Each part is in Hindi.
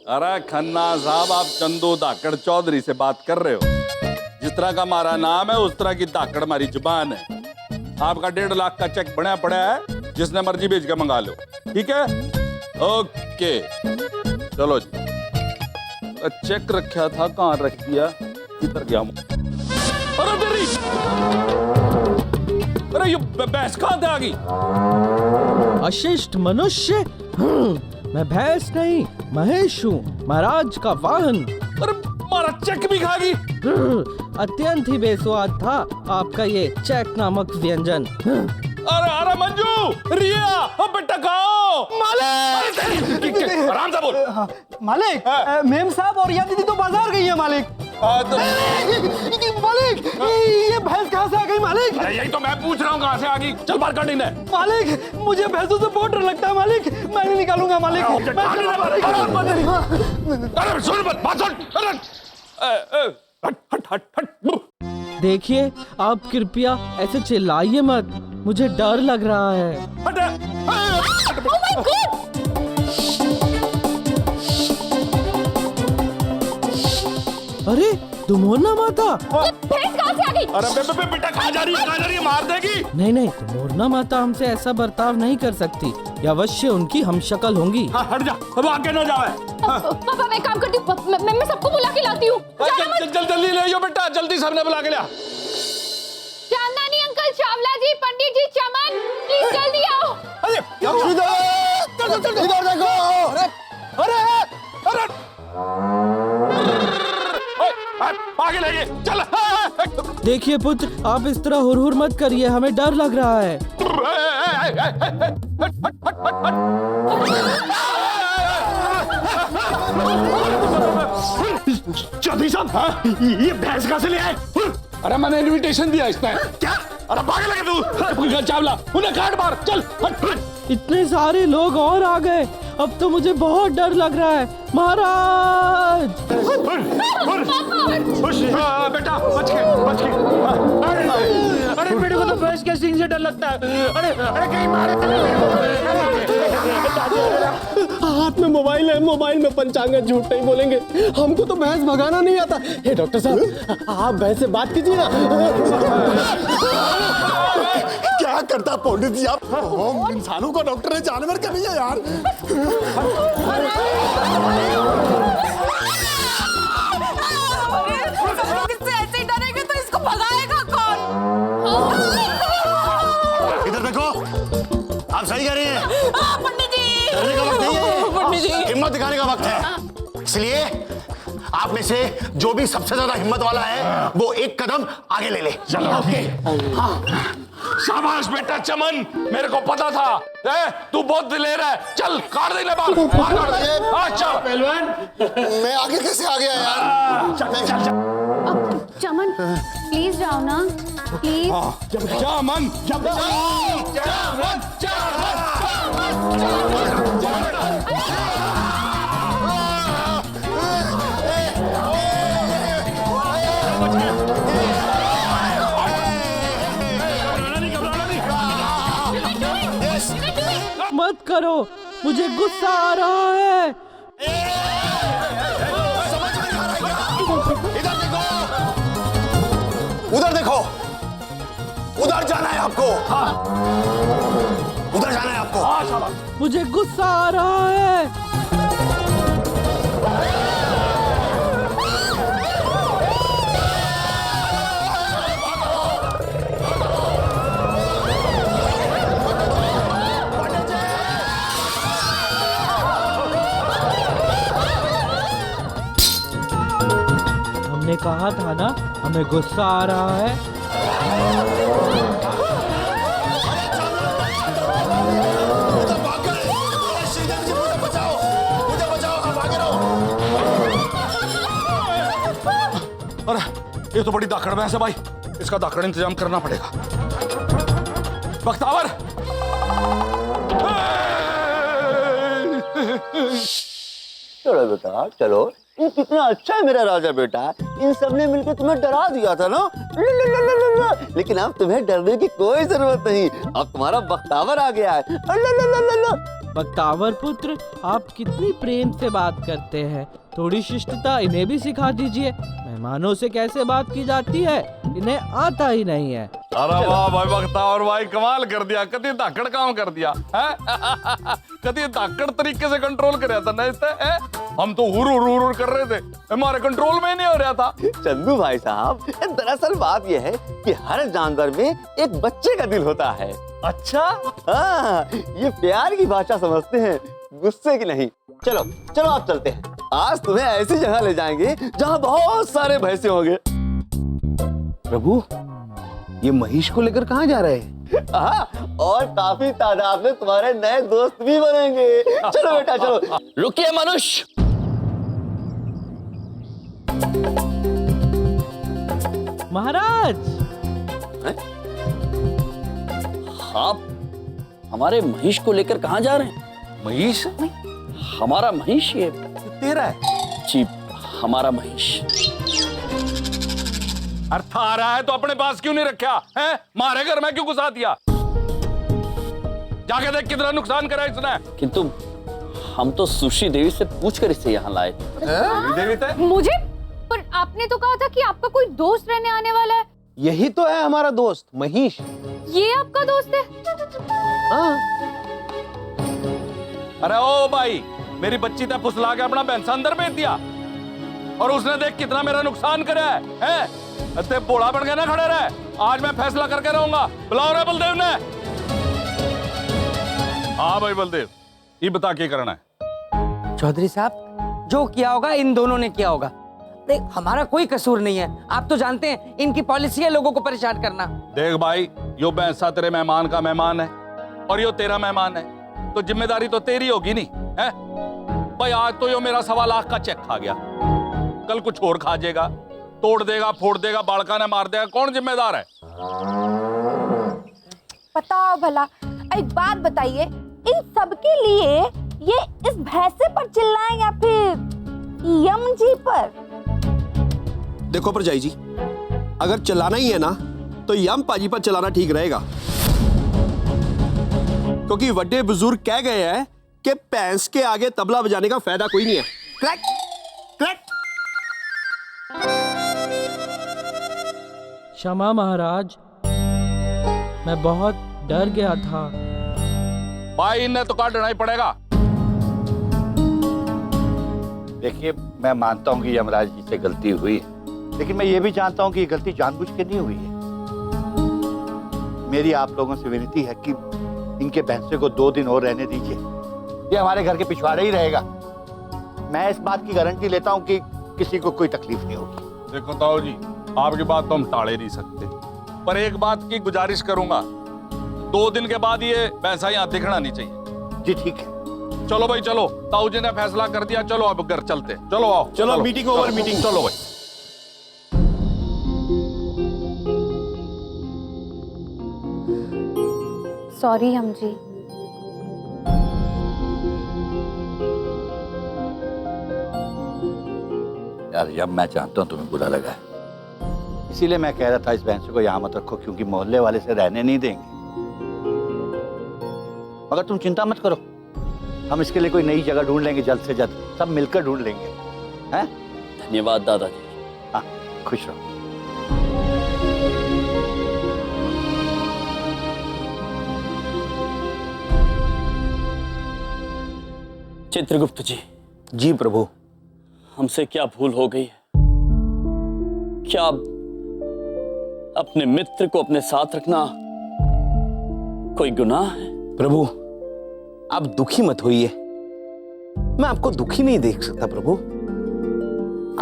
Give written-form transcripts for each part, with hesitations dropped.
अरे खन्ना साहब, आप चंदू धाकड़ चौधरी से बात कर रहे हो। जिस तरह का हमारा नाम है उस तरह की धाकड़ हमारी जुबान है। आपका 1.5 लाख का चेक बना पड़ा है, जिसने मर्जी भेज के मंगा लो। ठीक है, ओके चलो जी। चेक रखा था, कहाँ रख दिया? इधर गया। अरे तेरी, अरे ये भैंस कहाँ से आ गई? अशिष्ट मनुष्य, मैं भैंस नहीं महेश हूँ, महाराज का वाहन। अरे हमारा चेक भी खा गई। अत्यंत ही बेस्वाद था आपका ये चेक नामक व्यंजन। अरे अरे मंजू, रिया, अब बेटा खाओ। मालिक, आराम से बोल। मालिक, मेम साहब और या दीदी तो बाजार गई है मालिक। मालिक, ये भैंस कहाँ से आ गई मालिक? अरे यही तो मैं पूछ रहा हूँ, कहाँ से आ गई? चल बाहर काट इन्हें। मालिक, मुझे भैंसों से बहुत डर लगता है मालिक, मैं नहीं निकालूंगा मालिक। अरे सुन मत, बात सुन। हट हट हट हट। देखिए, आप कृपया ऐसे चिल्लाइए मत, मुझे डर लग रहा है। अरे दुमोरना माता, भैंस कहाँ से आ गई? अरे बेटा कहाँ जा रही है? कहाँ जा रही है? मार देगी। नहीं नहीं, दुमोरना माता हमसे ऐसा बर्ताव नहीं कर सकती। ये अवश्य उनकी हमशक्ल होंगी। हाँ, हट जा, अब आगे न जावे। पापा मैं काम करती हूँ, मैं सबको बुला के लाती हूँ। जल्दी ले आओ बेटा, जल्दी सबने बुला के लिया। चांदनी अंकल, चावला जी, पंडित जी, चमन, प्लीज जल्दी आओ। अरे इधर देखो। अरे अरे आगे ले चल। देखिए पुत्र, आप इस तरह हुरहुर मत करिए, हमें डर लग रहा है। चौधरी साहब, ये भैंस कहाँ से ले आए? अरे मैंने इनविटेशन दिया इसने। क्या? अरे भागे लगे तू। चावला, उन्हें काट मार, चल हट हट। इतने सारे लोग और आ गए, अब तो मुझे बहुत डर लग रहा है महाराज। बेटा बच के। अरे मेरे को तो भैंस के सींग से डर लगता है। अरे कहीं मारे हाथ में मोबाइल है, मोबाइल में पंचांग है, झूठ नहीं बोलेंगे। हमको तो भैंस भगाना नहीं आता। हे डॉक्टर साहब, आप भैंस से बात कीजिए ना। क्या करता पंडित जी आप? हम इंसानों का डॉक्टर है, जानवर का नहीं है यार। ऐसे ही डरेंगे तो इसको भगाएगा कौन? इधर देखो, आप सही कह रही हैं। पंडित जी, डरने का वक्त नहीं है, पंडित जी। हिम्मत दिखाने का वक्त है। इसलिए आप में से जो भी सबसे ज्यादा हिम्मत वाला है वो एक कदम आगे ले ले। चलो ओके। शाबाश बेटा चमन, मेरे को पता था तू बहुत दिलेर है। चल काट दे इन्हें बाहर। अच्छा पहलवान, मैं आगे कैसे आ गया यार? चमन प्लीज जाओ ना, प्लीज। चमन मत करो, मुझे गुस्सा आ रहा है। इधर देखो, उधर देखो, उधर जाना है आपको। हाँ, उधर जाना है आपको। मुझे गुस्सा आ रहा है। हमने कहा था ना, हमें गुस्सा आ रहा है। अरे ये तो बड़ी दाखड़ भैंस है भाई, इसका दाखड़ इंतजाम करना पड़ेगा। बख्तावर, चलो बेटा चलो, ये कितना अच्छा है मेरा राजा बेटा। इन सबने मिलकर तुम्हें डरा दिया था ना, लेकिन अब तुम्हें डरने की कोई जरूरत नहीं। अब तुम्हारा बख्तावर आ गया है। बख्तावर पुत्र, आप कितनी प्रेम से बात करते हैं। थोड़ी शिष्टता इन्हें भी सिखा दीजिए। मेहमानों से कैसे बात की जाती है इन्हें आता ही नहीं है। अरे वाह भाई बख्तावर भाई, कमाल कर दिया। कति धाकड़ काम कर दिया है। कति धाकड़ तरीके से कंट्रोल कर था ना इससे। हम तो हुर हुर हुर कर रहे थे, हमारे कंट्रोल में ही नहीं हो रहा था। चंदू भाई साहब, दरअसल बात यह है कि हर जानवर में एक बच्चे का दिल होता है। अच्छा, हाँ, ये प्यार की भाषा समझते हैं, गुस्से की नहीं। चलो चलो आप चलते हैं। आज तुम्हें ऐसी जगह ले जाएंगे जहाँ बहुत सारे भैंसे होंगे। प्रभु, ये महिष को लेकर कहाँ जा रहे हैं? हाँ, और काफी तादाद में तुम्हारे नए दोस्त भी बनेंगे। चलो बेटा चलो। रुकिए मनुष्य, महाराज, आप हमारे महिष को लेकर कहाँ जा रहे हैं? महिष हमारा महिष ये तेरा है? जी, हमारा महिष। अर्थ आ रहा है तो अपने पास क्यों नहीं रखा है? मारे घर में क्यों घुसा दिया? जाके देख कितना नुकसान करा इसने। किंतु हम तो सुश्री देवी से पूछकर इसे यहाँ लाए। देवी थे? मुझे? पर आपने तो कहा था कि आपका कोई दोस्त रहने आने वाला है। यही तो है हमारा दोस्त महिष। ये आपका दोस्त है? हाँ। अरे ओ भाई, मेरी बच्ची ने फुसला के अपना भैंसा अंदर भेज दिया और उसने देख कितना मेरा नुकसान करा है? अते बोला बन के ना खड़े रहे। आज मैं फैसला करके रहूंगा। बुलाओ रे बलदेव ने। हाँ भाई बलदेव, ये बता क्या करना है? चौधरी साहब, जो किया होगा इन दोनों ने किया होगा। देख, हमारा कोई कसूर नहीं है। आप तो जानते हैं इनकी पॉलिसी है लोगों को परेशान करना। देख भाई, यो भैंसा तेरे मेहमान का मेहमान है और यो तेरा मेहमान है, तो जिम्मेदारी तो तेरी होगी नहीं है? भाई आज तो यो मेरा 1.25 लाख का चेक खा गया, कल कुछ और खा जाएगा, तोड़ देगा, फोड़ देगा, बालका ने मार देगा। कौन जिम्मेदार है? बताओ भला, एक बात बताइए, इन सबके लिए ये इस भैंसे पर चिल्लाएं या फिर यम जी पर? देखो परजाई जी, अगर चलाना ही है ना तो यम पाजी पर चलाना ठीक रहेगा, क्योंकि बड़े बुजुर्ग कह गए हैं कि भैंस के आगे तबला बजाने का फायदा कोई नहीं है। Clack clack. क्षमा महाराज, मैं बहुत डर गया था। भाई इन्हें तो काटना ही पड़ेगा। देखिए, मैं मानता हूँ कि यमराज जी से गलती हुई है, लेकिन मैं ये भी जानता हूँ कि ये गलती जानबूझ के नहीं हुई है। मेरी आप लोगों से विनती है कि इनके भैंसे को 2 दिन और रहने दीजिए। ये हमारे घर के पिछवाड़े ही रहेगा। मैं इस बात की गारंटी लेता हूँ कि किसी को कोई तकलीफ नहीं होगी। देखो ताऊ जी, आपकी बात तो हम टाले नहीं सकते, पर एक बात की गुजारिश करूंगा, 2 दिन के बाद ये भैंसा यहाँ दिखना नहीं चाहिए। जी ठीक है। चलो भाई चलो, ताऊ जी ने फैसला कर दिया, चलो अब घर चलते। चलो आओ, चलो मीटिंग ओवर, मीटिंग। चलो भाई। सॉरी हम जी। यार, जब मैं जानता हूँ तुम्हें बुरा लगा है, इसीलिए मैं कह रहा था इस भैंसे को यहाँ मत रखो, क्योंकि मोहल्ले वाले से रहने नहीं देंगे। मगर तुम चिंता मत करो, हम इसके लिए कोई नई जगह ढूंढ लेंगे जल्द से जल्द, सब मिलकर ढूंढ लेंगे। हैं? धन्यवाद दादाजी। हाँ, खुश रहो। चित्रगुप्त जी। जी प्रभु। हमसे क्या भूल हो गई है? क्या अपने मित्र को अपने साथ रखना कोई गुनाह है? प्रभु, आप दुखी मत होइए, मैं आपको दुखी नहीं देख सकता प्रभु।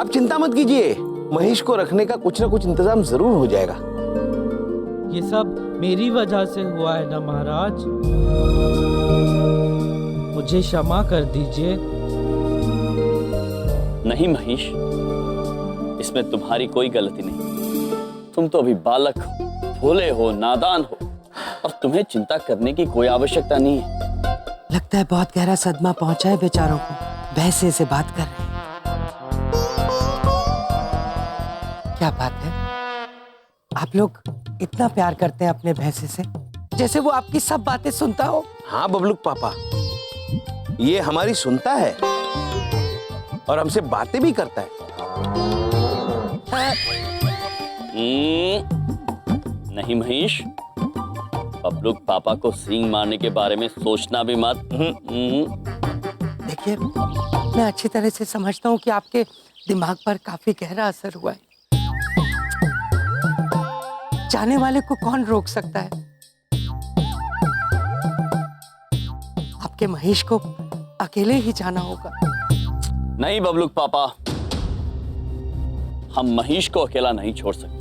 आप चिंता मत कीजिए, महिष को रखने का कुछ ना कुछ इंतजाम जरूर हो जाएगा। ये सब मेरी वजह से हुआ है ना महाराज, मुझे क्षमा कर दीजिए। नहीं महिष, इसमें तुम्हारी कोई गलती नहीं। तुम तो अभी बालक हो, भोले हो, नादान हो, और तुम्हें चिंता करने की कोई आवश्यकता नहीं है। लगता है बहुत गहरा सदमा पहुंचा है बेचारों को, भैंसे से बात कर रहे हैं। क्या बात है, आप लोग इतना प्यार करते हैं अपने भैंसे से, जैसे वो आपकी सब बातें सुनता हो। हाँ बबलूक पापा, ये हमारी सुनता है और हमसे बातें भी करता है। नहीं महेश, बबलू पापा को सींग मारने के बारे में सोचना भी मत। देखिए, मैं अच्छी तरह से समझता हूँ कि आपके दिमाग पर काफी गहरा असर हुआ है। जाने वाले को कौन रोक सकता है? आपके महेश को अकेले ही जाना होगा। नहीं बबलू पापा, हम महेश को अकेला नहीं छोड़ सकते।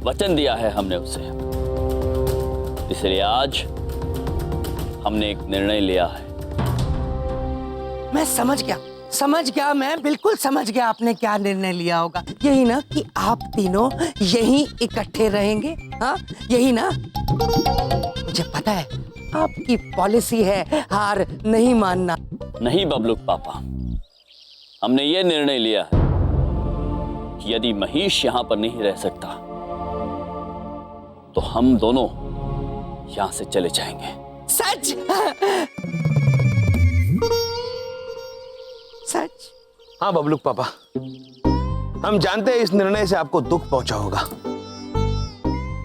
वचन दिया है हमने उसे, इसलिए आज हमने एक निर्णय लिया है। मैं समझ गया, मैं बिल्कुल समझ गया आपने क्या निर्णय लिया होगा। यही ना कि आप तीनों यहीं इकट्ठे रहेंगे, हाँ यही ना? मुझे पता है आपकी पॉलिसी है हार नहीं मानना। नहीं बबलू पापा, हमने ये निर्णय लिया है कि यदि महेश यहां पर नहीं रह सकता तो हम दोनों यहां से चले जाएंगे। सच? सच? हाँ बबलू पापा, हम जानते हैं इस निर्णय से आपको दुख पहुंचा होगा,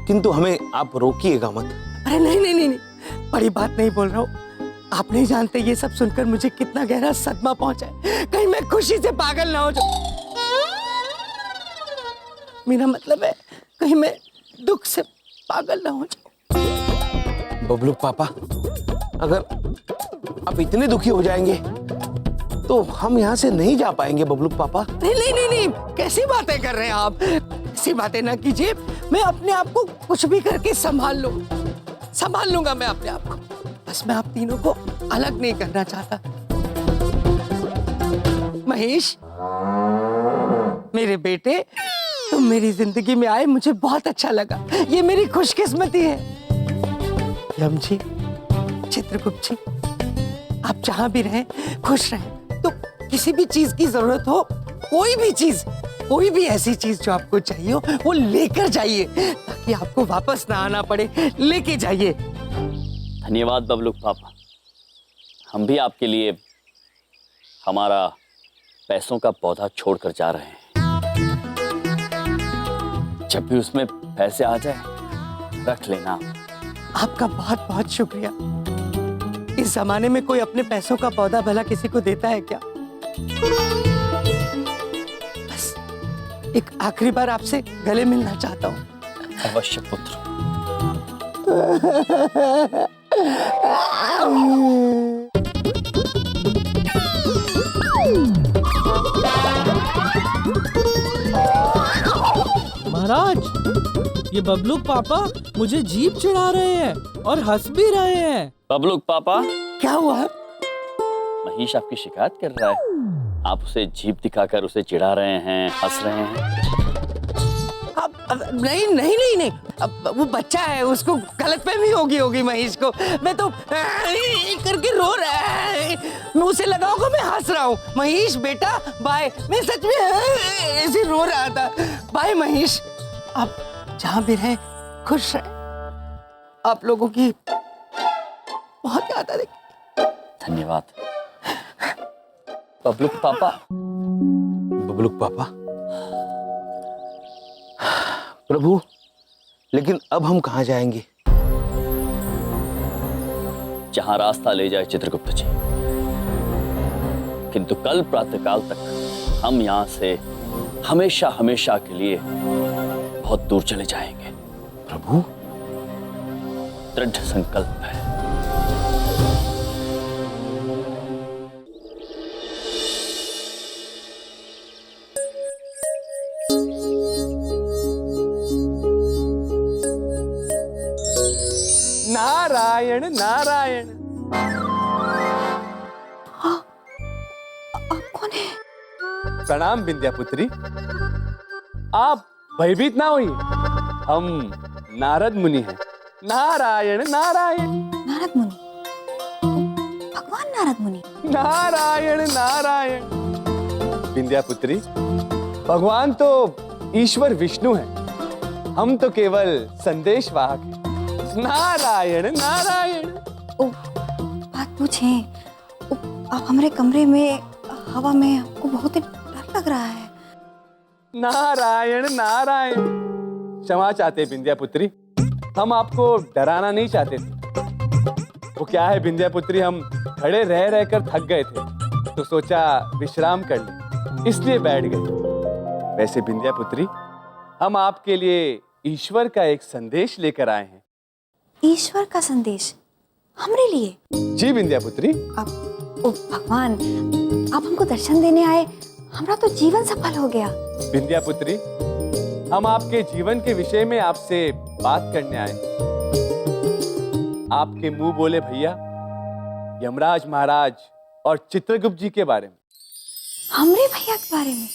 किंतु हमें आप रोकिएगा मत। अरे नहीं, बड़ी बात नहीं बोल रहा हूँ। आप नहीं जानते ये सब सुनकर मुझे कितना गहरा सदमा पहुंचा है। कहीं मैं खुशी से पागल ना हो जाऊं। मेरा मतलब है कहीं मैं दुख से पागल ना हो जाऊं। बबलू पापा, अगर आप इतने दुखी हो जाएंगे तो हम यहाँ से नहीं जा पाएंगे बबलू पापा। नहीं, कैसी बातें कर रहे हैं आप? ऐसी बातें ना कीजिए। मैं अपने आप को कुछ भी करके संभाल लूंगा मैं अपने आप को। बस मैं आप तीनों को अलग नहीं करना चाहता। महेश, मेरे बेटे, तुम मेरी जिंदगी में आए, मुझे बहुत अच्छा लगा। ये मेरी खुशकिस्मती है। यम जी, चित्रगुप्त जी, आप जहां भी रहें खुश रहें। तो किसी भी चीज की जरूरत हो, कोई भी ऐसी चीज जो आपको चाहिए हो, वो लेकर जाइए ताकि आपको वापस ना आना पड़े। लेके जाइए। धन्यवाद बबलू पापा। हम भी आपके लिए हमारा पैसों का पौधा छोड़कर जा रहे हैं। जब भी उसमें पैसे आ जाए रख लेना। आपका बहुत बहुत शुक्रिया। इस जमाने में कोई अपने पैसों का पौधा भला किसी को देता है क्या? बस एक आखिरी बार आपसे गले मिलना चाहता हूँ। अवश्य पुत्र। महाराज, ये बबलू पापा मुझे जीप चढ़ा रहे हैं और हंस भी रहे हैं। बबलू पापा, क्या हुआ? महेश आपकी शिकायत कर रहा है। आप उसे जीप दिखाकर उसे चिढ़ा रहे हैं, हंस रहे हैं। अब नहीं, अब वो बच्चा है, उसको गलतफहमी होगी महेश को। मैं तो करके रो रहा है, मैं उसे लगाऊंगा मैं हंस रहा हूँ। महेश बेटा बाय, मैं सच में ऐसे रो रहा था। बाय महेश, आप जहाँ भी रहें खुश रहें। आप लोगों की बहुत याद आ रही। धन्यवाद बबलू पापा। बबलू पापा, प्रभु, लेकिन अब हम कहाँ जाएंगे? जहां रास्ता ले जाए चित्रगुप्त जी, किंतु कल प्रातःकाल तक हम यहां से हमेशा के लिए बहुत दूर चले जाएंगे। प्रभु, दृढ़ संकल्प है। नारायण नारायण। आप कौन है? प्रणाम विद्यापुत्री। आप भयभीत ना होइए, हम नारद मुनि हैं। नारायण नारायण। नारद मुनि? भगवान नारद मुनि? नारायण नारायण। विद्यापुत्री, भगवान तो ईश्वर विष्णु हैं, हम तो केवल संदेशवाहक हैं। नारायण नारायण। ओ, बात पूछें, अब हमारे कमरे में हवा में हमको बहुत ही डर लग रहा है। नारायण नारायण, क्षमा चाहते विंध्या पुत्री, हम आपको डराना नहीं चाहते थे। वो क्या है विंध्या पुत्री, हम खड़े रह रहकर थक गए थे तो सोचा विश्राम कर ले, इसलिए बैठ गए। वैसे विंध्या पुत्री, हम आपके लिए ईश्वर का एक संदेश लेकर आए हैं। ईश्वर का संदेश हमरे लिए? जी विंध्या पुत्री। अब ओ भगवान, आप हमको दर्शन देने आए, हमारा तो जीवन सफल हो गया। विंध्या पुत्री, हम आपके जीवन के विषय में आपसे बात करने आए। आपके मुंह बोले भैया यमराज महाराज और चित्रगुप्त जी के बारे में। हमरे भैया के बारे में?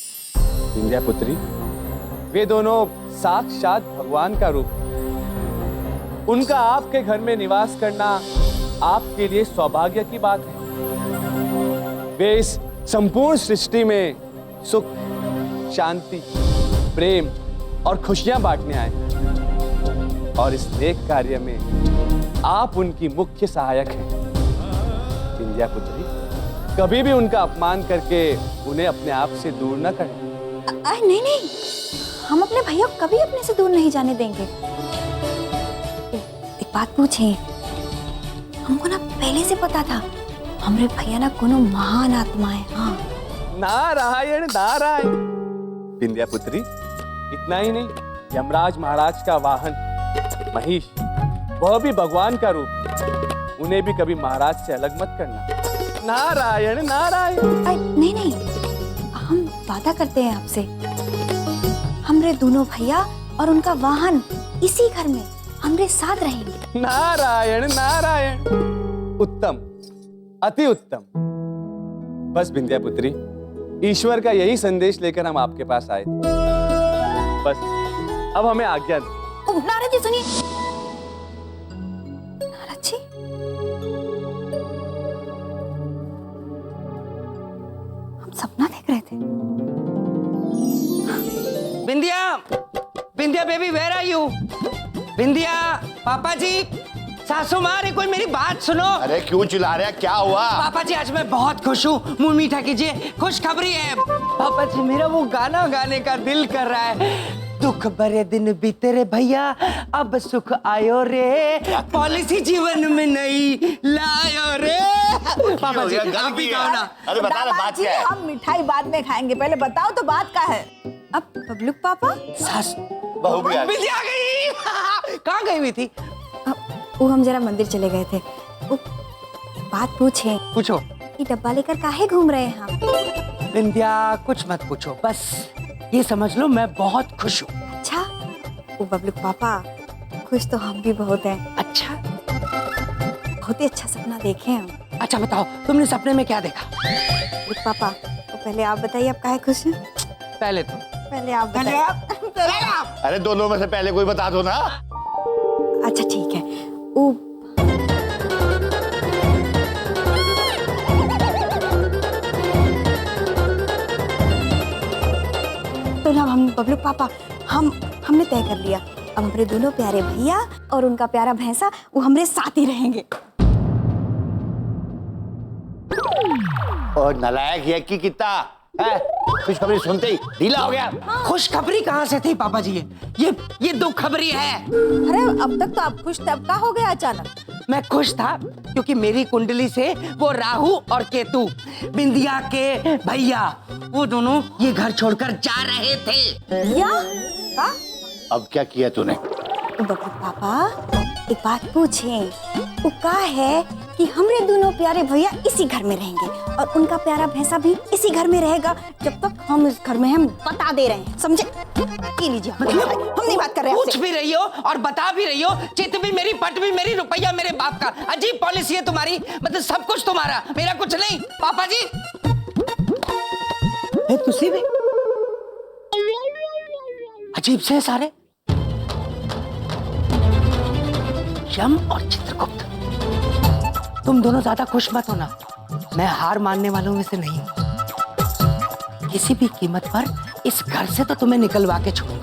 विंध्या पुत्री, वे दोनों साक्षात भगवान का रूप। उनका आपके घर में निवास करना आपके लिए सौभाग्य की बात है। वे इस संपूर्ण सृष्टि में सुख, शांति, प्रेम और खुशियां बांटने आए और इस नेक कार्य में आप उनकी मुख्य सहायक हैं। विंध्या पुत्री, कभी भी उनका अपमान करके उन्हें अपने आप से दूर न करें। नहीं नहीं, हम अपने भैया को कभी अपने से दूर नहीं जाने देंगे। एक बात पूछें, हमको ना पहले से पता था हमरे भैया ना कोनो महान आत्मा है। हाँ, नारायण नारायण। विंध्या पुत्री, इतना ही नहीं, यमराज महाराज का वाहन महिष, वह भी भगवान का रूप। उन्हें भी कभी महाराज से अलग मत करना। नारायण नारायण। नहीं नहीं, हम वादा करते हैं आपसे, हमरे दोनों भैया और उनका वाहन इसी घर में हमरे साथ रहेंगे। नारायण नारायण। उत्तम, अति उत्तम। बस विंध्या पुत्री, ईश्वर का यही संदेश लेकर हम आपके पास आए थे। बस अब हमें आज्ञा दो। नारद जी सुनिए। नारद जी, हम सपना देख रहे थे। बिंदिया, बिंदिया बेबी, वेयर आर यू? बिंदिया, पापा जी, सासू माँ, रे कोई मेरी बात सुनो। अरे क्यों चिल्ला रहे हैं, क्या हुआ? पापा जी, आज मैं बहुत खुश हूँ, मुंह मीठा कीजिए, खुशखबरी है। पापा जी, मेरा वो गाना गाने का दिल कर रहा है। दुख भरे दिन बीते रे भैया, अब सुख आयो रे, पॉलिसी जीवन में नहीं लायो रे। पापा जी, आप भी गाओ ना। अरे बता ना बात क्या है? हम मिठाई बाद में खाएंगे, पहले बताओ तो बात क्या है। अब बबलू पापा, सास बहू भी आ गई। बिंदिया आ गई। कहाँ गई हुई थी? वो हम जरा मंदिर चले गए थे। वो बात पूछे, पूछो। ये डब्बा लेकर काहे घूम रहे हैं हम? बिंदिया, कुछ मत पूछो, बस ये समझ लो मैं बहुत खुश हूँ। अच्छा, वो बबलू पापा, खुश तो हम भी बहुत हैं। अच्छा, बहुत ही अच्छा सपना देखे हम। अच्छा बताओ, तुमने सपने में क्या देखा? बबलू पापा, तो पहले आप बताइए, आप काहे खुश हैं? पहले तो पहले आप बताइए। अरे दोनों में से पहले कोई बता दो ना। अच्छा ठीक है। वो तो ना हम बबलू पापा, हमने तय कर लिया, अब हमारे दोनों प्यारे भैया और उनका प्यारा भैंसा वो हमारे साथ ही रहेंगे। और नालायक ये की कितना है, खुशखबरी सुनते ही ढीला हो गया। खुशखबरी कहाँ से थी पापा जी? ये दुख खबरी है। अरे अब तक तो आप खुश थे, अब क्या हो गया अचानक? मैं खुश था क्योंकि मेरी कुंडली से वो राहु और केतु, बिंदिया के भैया, वो दोनों ये घर छोड़कर जा रहे थे। या का? अब क्या किया तूने? बबलू पापा, एक बात पूछें, वो का है कि हमरे दोनों प्यारे भैया इसी घर में रहेंगे और उनका प्यारा भैंसा भी इसी घर में रहेगा जब तक हम इस घर में हम बता दे रहे हैं, समझे? ये लीजिए, मतलब हम नहीं बात कर रहे हैं पूछ भी रही हो और बता भी रही हो, चित भी मेरी, पट भी मेरी, रुपया मेरे बाप का। अजीब पॉलिसी है तुम्हारी, मतलब सब कुछ तुम्हारा, मेरा कुछ नहीं। पापा जी, तुसी भी अजीब से सारे। यम और चित्रगुप्त, तुम दोनों ज्यादा खुश मत होना, मैं हार मानने वालों में से नहीं हूं। किसी भी कीमत पर इस घर से तो तुम्हें निकलवा के छोड़ूंगा।